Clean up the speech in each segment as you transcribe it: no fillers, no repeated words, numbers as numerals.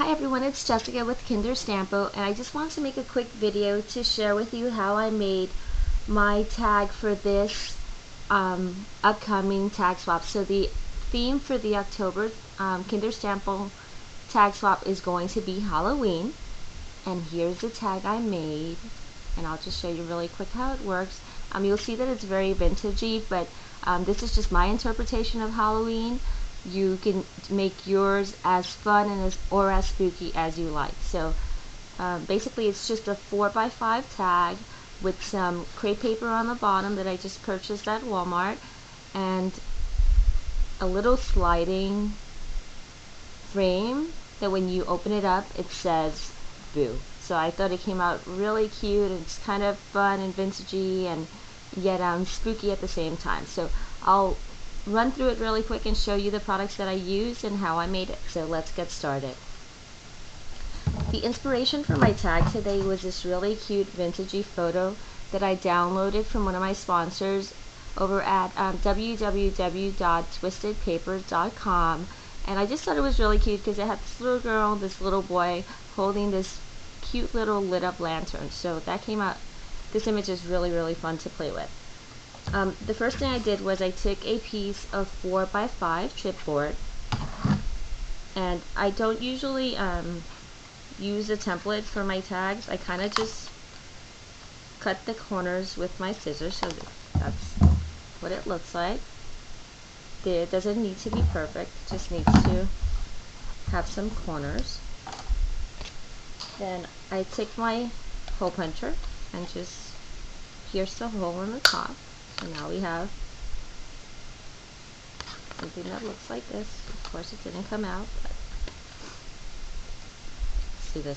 Hi everyone, it's Jessica with KinderStampO, and I just wanted to make a quick video to share with you how I made my tag for this upcoming tag swap. So the theme for the October KinderStampO tag swap is going to be Halloween, and here's the tag I made, and I'll just show you really quick how it works. You'll see that it's very vintagey, but this is just my interpretation of Halloween. You can make yours as fun and as spooky as you like. So basically it's just a 4x5 tag with some crepe paper on the bottom that I just purchased at Walmart, and a little sliding frame that when you open it up it says boo. So I thought it came out really cute, and it's kind of fun and vintagey and yet spooky at the same time. So I'll run through it really quick and show you the products that I used and how I made it. So let's get started. The inspiration for my tag today was this really cute vintagey photo that I downloaded from one of my sponsors over at www.twistedpapers.com, and I just thought it was really cute because it had this little girl, this little boy holding this cute little lit up lantern. So that came out, this image is really fun to play with. The first thing I did was I took a piece of 4x5 chipboard, and I don't usually use a template for my tags. I kind of just cut the corners with my scissors, so that's what it looks like. It doesn't need to be perfect, it just needs to have some corners. Then I take my hole puncher and just pierce the hole in the top. So now we have something that looks like this. Of course it didn't come out, but let's do this.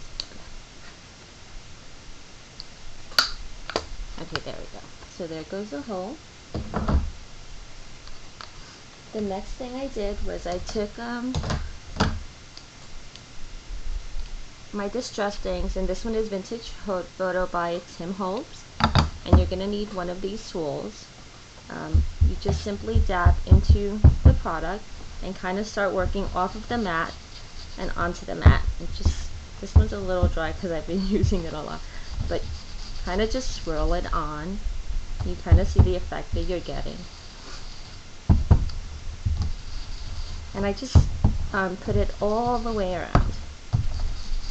Okay, there we go. So there goes the hole. The next thing I did was I took my Distress Things, and this one is Vintage Photo by Tim Holtz, and you're going to need one of these tools. You just simply dab into the product and kind of start working off of the mat and onto the mat. This one's a little dry because I've been using it a lot, but kind of just swirl it on. You kind of see the effect that you're getting. And I just put it all the way around,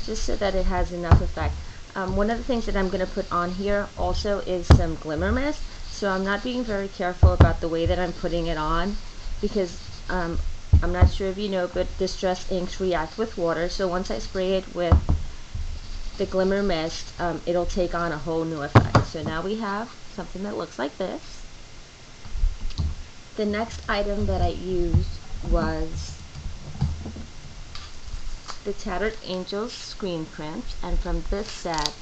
just so that it has enough effect. One of the things that I'm going to put on here also is some glimmer mist. So I'm not being very careful about the way that I'm putting it on, because I'm not sure if you know, but Distress inks react with water. So once I spray it with the glimmer mist, it'll take on a whole new effect. So now we have something that looks like this. The next item that I used was the Tattered Angels screen print, and from this set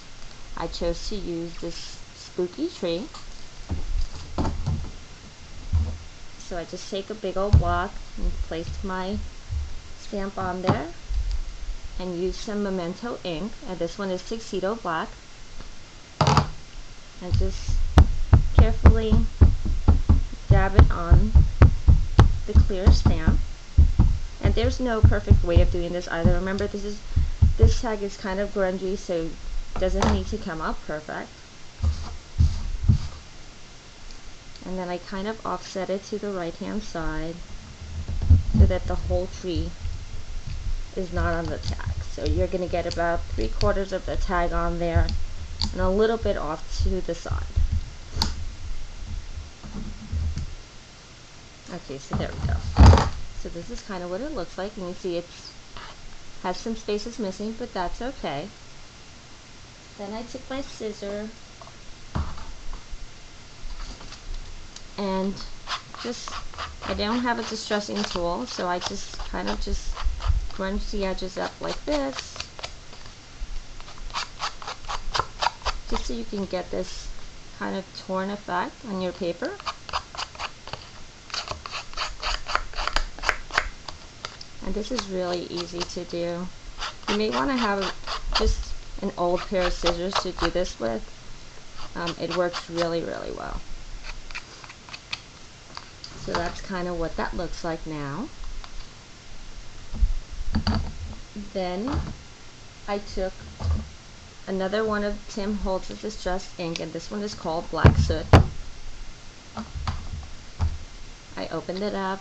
I chose to use this spooky tree. So I just take a big old block and place my stamp on there and use some Memento ink, and this one is Tuxedo Black, and just carefully dab it on the clear stamp. And there's no perfect way of doing this either. Remember, this tag is kind of grungy, so it doesn't need to come out perfect. And then I kind of offset it to the right hand side so that the whole tree is not on the tag. So you're going to get about 3/4 of the tag on there and a little bit off to the side. Okay, so there we go. So this is kind of what it looks like, and you see it has some spaces missing, but that's okay. Then I took my scissor and I don't have a distressing tool, so I just kind of just crunch the edges up like this, just so you can get this kind of torn effect on your paper. And this is really easy to do. You may want to have just an old pair of scissors to do this with. It works really well. So that's kind of what that looks like now. Then I took another one of Tim Holtz's distressed ink, and this one is called Black Soot. I opened it up,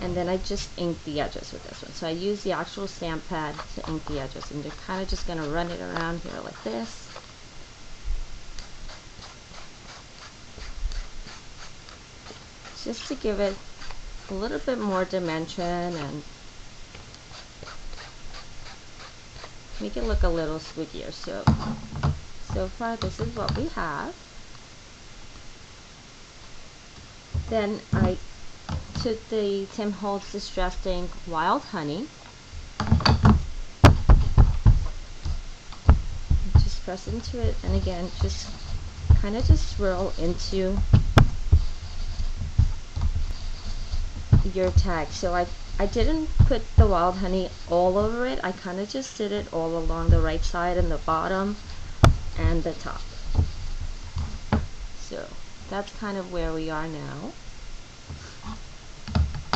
and then I just inked the edges with this one. So I used the actual stamp pad to ink the edges, and you're kind of just going to run it around here like this. Just to give it a little bit more dimension and make it look a little swoogier. So far this is what we have. Then I took the Tim Holtz Distressed Ink Wild Honey. Just press into it, and again, just kind of just swirl into your tag. So I didn't put the wild honey all over it. I kind of just did it all along the right side and the bottom and the top. So that's kind of where we are now.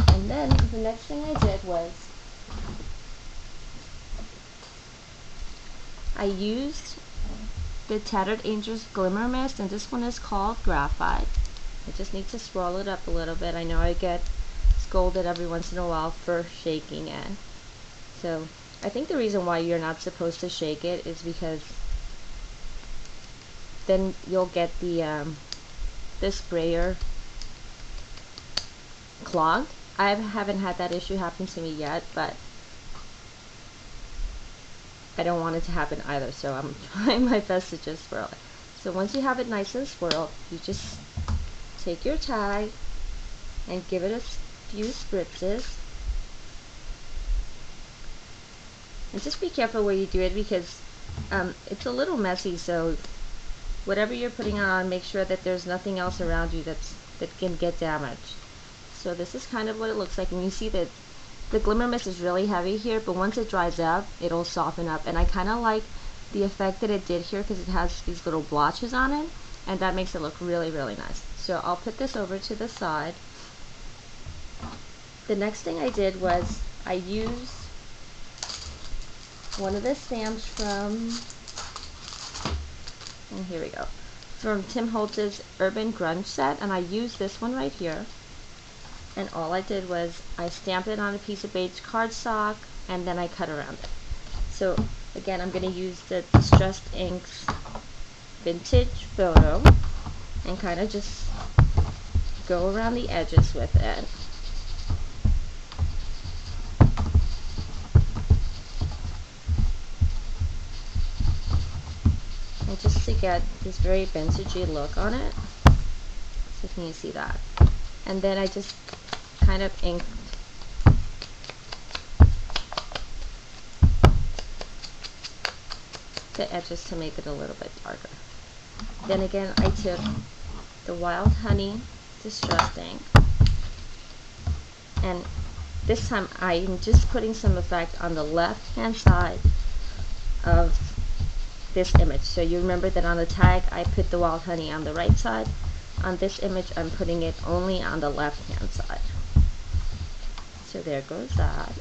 And then the next thing I did was I used the Tattered Angels Glimmer Mist, and this one is called Graphite. I just need to swirl it up a little bit. I know I get scolded every once in a while for shaking it. So I think the reason why you're not supposed to shake it is because then you'll get the sprayer clogged. I haven't had that issue happen to me yet, but I don't want it to happen either, so I'm trying my best to just swirl it. So once you have it nice and swirled, you just take your tag and give it a few spritzes. And just be careful where you do it, because it's a little messy, so whatever you're putting on, make sure that there's nothing else around you that can get damaged. So this is kind of what it looks like, and you see that the glimmer mist is really heavy here, but once it dries up, it'll soften up. And I kind of like the effect that it did here because it has these little blotches on it, and that makes it look really, really nice. So I'll put this over to the side. The next thing I did was I used one of the stamps from, and here we go, from Tim Holtz's Urban Grunge set, and I used this one right here. And all I did was I stamped it on a piece of beige cardstock, and then I cut around it. So again, I'm going to use the Distressed Inks Vintage Photo and kind of just go around the edges with it. And just to get this very vintagey look on it. So can you see that? And then I just kind of inked the edges to make it a little bit darker. Then again, I took the Wild Honey Distressed Ink, and this time I'm just putting some effect on the left hand side of this image. So you remember that on the tag I put the wild honey on the right side. On this image I'm putting it only on the left hand side. So there goes that.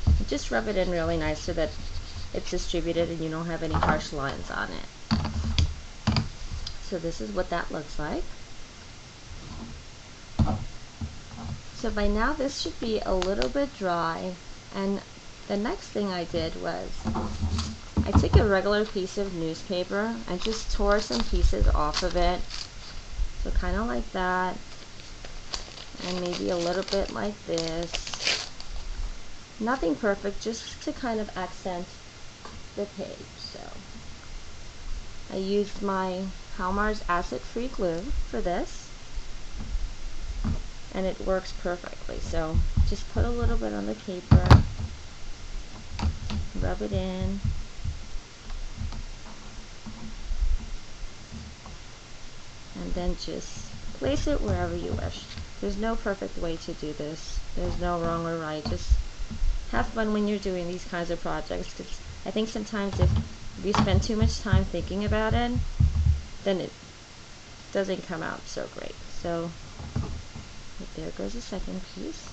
And just rub it in really nice so that it's distributed and you don't have any harsh lines on it. So this is what that looks like. So by now this should be a little bit dry, and the next thing I did was I took a regular piece of newspaper and just tore some pieces off of it. So kind of like that, and maybe a little bit like this. Nothing perfect, just to kind of accent the page. So I used my Halmar's acid-free glue for this, and it works perfectly. So just put a little bit on the paper, rub it in, and then just place it wherever you wish. There's no perfect way to do this. There's no wrong or right. Just have fun when you're doing these kinds of projects, because I think sometimes if you spend too much time thinking about it, then it doesn't come out so great. So there goes the second piece.